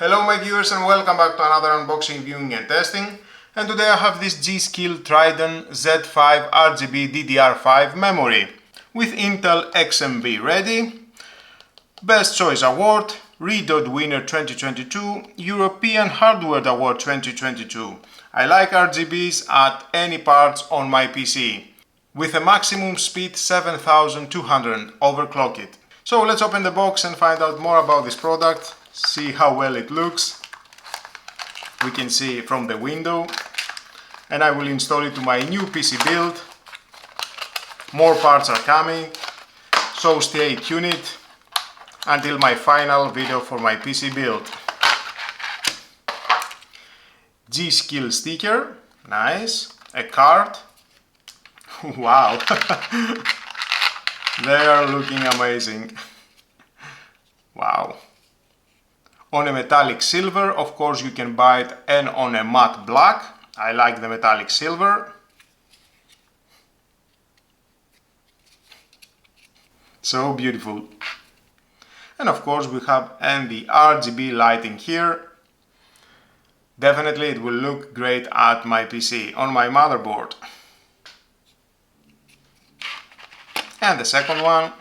Hello my viewers and welcome back to another unboxing, viewing and testing. And today I have this G.Skill Trident Z5 RGB DDR5 memory with Intel XMB ready. Best Choice Award, Red Dot Winner 2022, European Hardware Award 2022. I like RGBs at any parts on my PC. With a maximum speed 7200 overclocked. So let's open the box and find out more about this product. See how well it looks. We can see from the window, and I will install it to my new PC build. More parts are coming, so stay tuned until my final video for my PC build. G.Skill sticker, nice, a card, wow, they are looking amazing, wow. On a metallic silver, of course you can buy it, and on a matte black. I like the metallic silver. So beautiful. And of course we have the RGB lighting here. Definitely it will look great at my PC, on my motherboard. And the second one.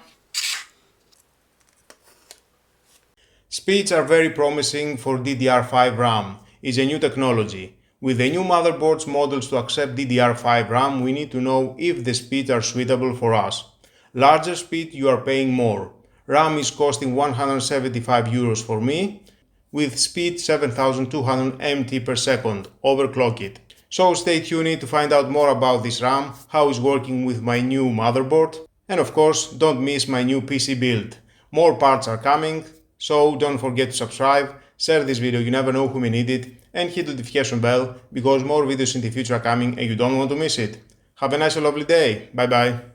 Speeds are very promising for DDR5 RAM. It's a new technology. With the new motherboards models to accept DDR5 RAM, we need to know if the speeds are suitable for us. Larger speed, you are paying more. RAM is costing 175 euros for me, with speed 7200 MT per second, overclocked. So stay tuned to find out more about this RAM, how it's working with my new motherboard, and of course don't miss my new PC build. More parts are coming. So don't forget to subscribe, share this video, you never know who may need it, and hit the notification bell because more videos in the future are coming and you don't want to miss it. Have a nice and lovely day. Bye bye.